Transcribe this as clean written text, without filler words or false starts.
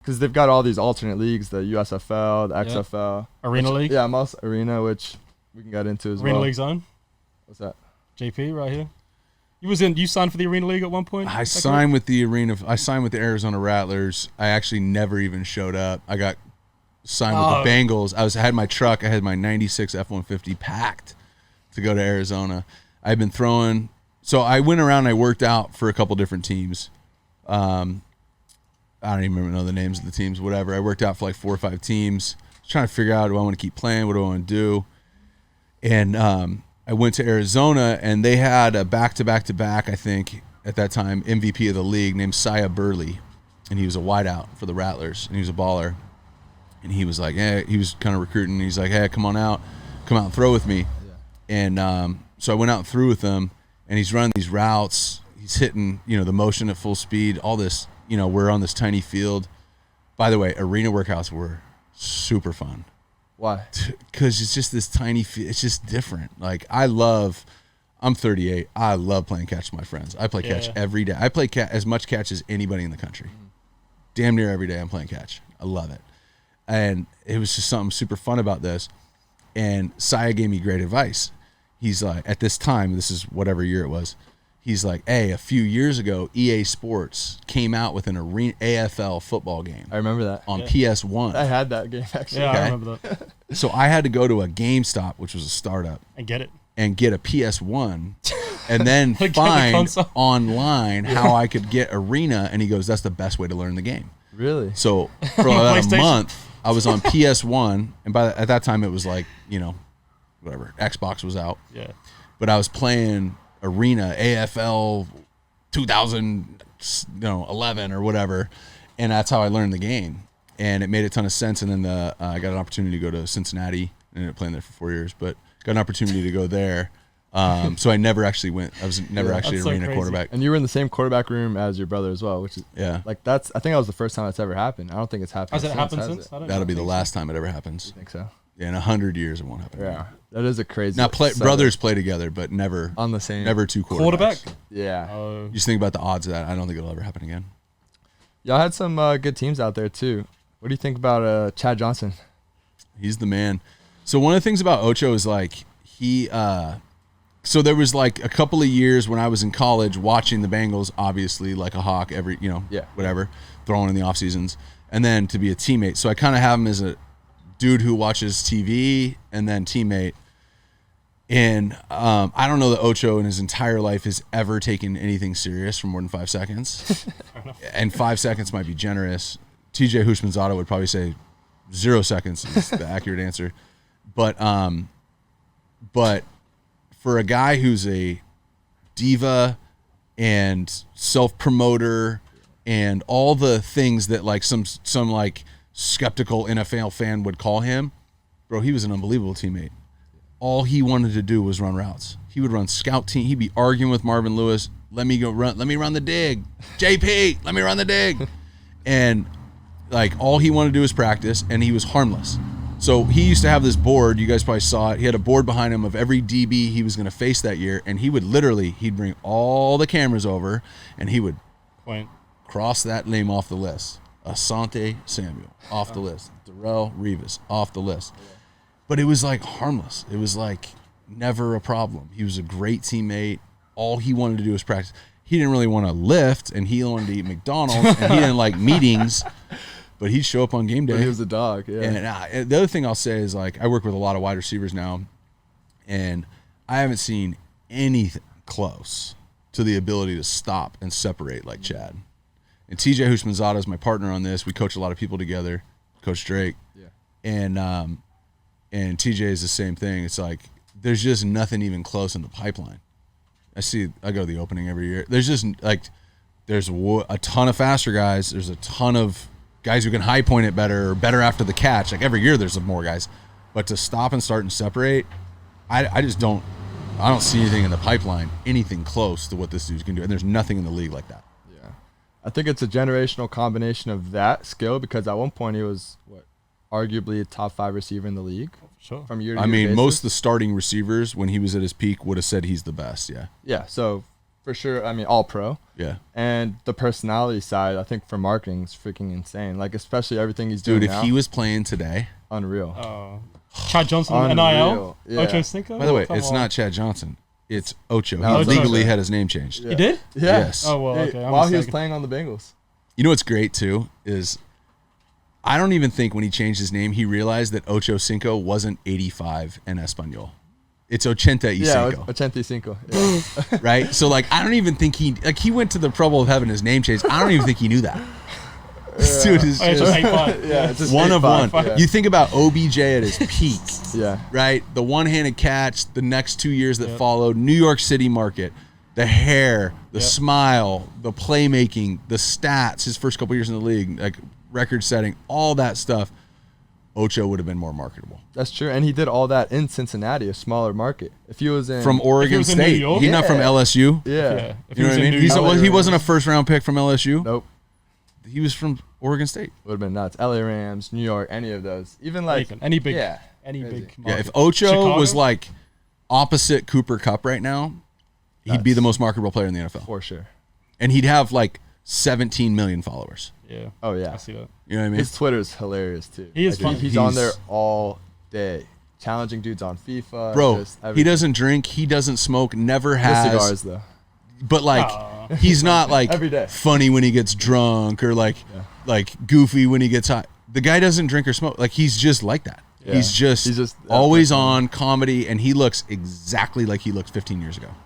because they've got all these alternate leagues, the USFL, the XFL. Arena League? Yeah, most Arena, which we can get into as well. Arena League Zone? What's that? JP right here. You signed for the Arena League at one point? I signed with the Arizona Rattlers. I actually never even showed up. I got signed with the Bengals. I had my truck. I had my 96 F-150 packed to go to Arizona. I've been throwing. So I went around and I worked out for a couple different teams. I don't even know the names of the teams, whatever. I worked out for like 4 or 5 teams. I was trying to figure out, do I want to keep playing? What do I want to do? And I went to Arizona, and they had a back-to-back-to-back, I think, at that time, MVP of the league named Saya Burley. And he was a wideout for the Rattlers, and he was a baller. And he was like, hey, he was kind of recruiting. And he's like, hey, come out and throw with me. Yeah. And so I went out and threw with him, and he's running these routes. He's hitting, the motion at full speed, all this. We're on this tiny field. By the way, arena workouts were super fun. Why? Because it's just this tiny field. It's just different. Like, I'm 38. I love playing catch with my friends. I play catch every day. I play as much catch as anybody in the country. Damn near every day I'm playing catch. I love it. And it was just something super fun about this. And Saya gave me great advice. He's like, at this time, this is whatever year it was, he's like, hey, a few years ago, EA Sports came out with an arena AFL football game. I remember that. On PS1. I had that game, actually. Yeah, I remember that. So I had to go to a GameStop, which was a startup. And get it. And get a PS1 and then find online how I could get Arena. And he goes, that's the best way to learn the game. Really? So for about a month, I was on PS1. And at that time, it was like, whatever, Xbox was out. Yeah. But I was playing Arena, AFL 2011 or whatever. And that's how I learned the game. And it made a ton of sense. And then I got an opportunity to go to Cincinnati. I ended up playing there for 4 years, but got an opportunity to go there. So I never actually went. I was never actually an arena quarterback. And you were in the same quarterback room as your brother as well, which is like I think that was the first time that's ever happened. I don't think it's happened. Has it happened since? That'll be the last time it ever happens. You think so? Yeah, in 100 years it won't happen. Yeah, that is a crazy. Now brothers play together, but never on the same. Never two quarterback. Yeah. Just think about the odds of that. I don't think it'll ever happen again. Y'all had some good teams out there too. What do you think about Chad Johnson? He's the man. So one of the things about Ocho is like so there was like a couple of years when I was in college watching the Bengals, obviously like a hawk every, whatever, throwing in the off seasons, and then to be a teammate. So I kind of have him as a dude who watches TV and then teammate. And I don't know that Ocho in his entire life has ever taken anything serious for more than 5 seconds. And 5 seconds might be generous. TJ Houshmandzadeh would probably say 0 seconds is the accurate answer. But for a guy who's a diva and self-promoter and all the things that like some like skeptical NFL fan would call him, bro, he was an unbelievable teammate. All he wanted to do was run routes. He would run scout team. He'd be arguing with Marvin Lewis. Let me run the dig. JP, let me run the dig. And like all he wanted to do was practice, and he was harmless. So he used to have this board. You guys probably saw it. He had a board behind him of every DB he was going to face that year, and he'd bring all the cameras over, and he would cross that name off the list. Asante Samuel off the list. Darrelle Revis off the list. But it was like harmless. It was like never a problem. He was a great teammate. All he wanted to do was practice. He didn't really want to lift, and he wanted to eat McDonald's, and he didn't like meetings. But he'd show up on game day. But he was a dog, yeah. And the other thing I'll say is, like, I work with a lot of wide receivers now, and I haven't seen anything close to the ability to stop and separate like Chad. And TJ Houshmandzadeh is my partner on this. We coach a lot of people together, Coach Drake. Yeah. And TJ is the same thing. It's like there's just nothing even close in the pipeline. I go to the opening every year. There's just like there's a ton of faster guys. There's a ton of guys who can high point it better or better after the catch. Like every year there's more guys. But to stop and start and separate, I just don't see anything in the pipeline, anything close to what this dude can do. And there's nothing in the league like that. Yeah. I think it's a generational combination of that skill, because at one point he was arguably a top 5 receiver in the league. Sure. From year to year basis. Most of the starting receivers when he was at his peak would have said he's the best, yeah. Yeah, so for sure. I mean, all pro. Yeah. And the personality side, I think for marketing is freaking insane. Like, especially everything he's doing Dude, if now, he was playing today, unreal. Chad Johnson, NIL, Unreal, yeah. Ocho Cinco. by the way, Come it's on. not Chad Johnson. It's Ocho. No, He it's legally Ocho. had his name changed. Yeah. He did? Yeah. Yes. Oh well, Hey, okay. I'm while he was mistaken. playing on the Bengals. You know what's great too is I don't even think when he changed his name he realized that Ocho Cinco wasn't 85 in Espanol. It's Ochenta y Yeah, Cinco, 85. Yeah. right? So like I don't even think he went to the trouble of having his name changed. I don't even think he knew that. This dude is Oh, it's just just 8'5". Yeah, it's just one of 85, one. Yeah. You think about OBJ at his peak, Yeah. right? The one-handed catch, the next 2 years that Yep. followed, New York City market, the hair, the Yep. smile, the playmaking, the stats, his first couple years in the league, like record setting, all that stuff. Ocho would have been more marketable. That's true. And he did all that in Cincinnati, a smaller market. If he was in From Oregon was in New State. York? He's not from Yeah. LSU. Yeah. Yeah. If You know was what I in mean? New York- He wasn't a first round pick from LSU. Nope. He was from Oregon State. Would have been nuts. LA Rams, New York, any of those. Even like any big, yeah, any crazy. big. Yeah, if market. Ocho Chicago? was like opposite Cooper Kupp right now, he'd be Nuts. the most marketable player in the NFL. for sure. And he'd have like 17 million followers. yeah, Oh I yeah. see that. You know what I mean? His Twitter's hilarious too. He is Like, fun. He's on He's- there all day, challenging dudes on FIFA. Bro, just he everything. doesn't drink, he doesn't smoke, never The has. cigars though. But like Aw. he's not like Every day. funny when he gets drunk or like goofy when he gets high. The guy doesn't drink or smoke. Like he's just like that. Yeah. He's just He's just that always person. on comedy and he looks exactly like he looked 15 years ago.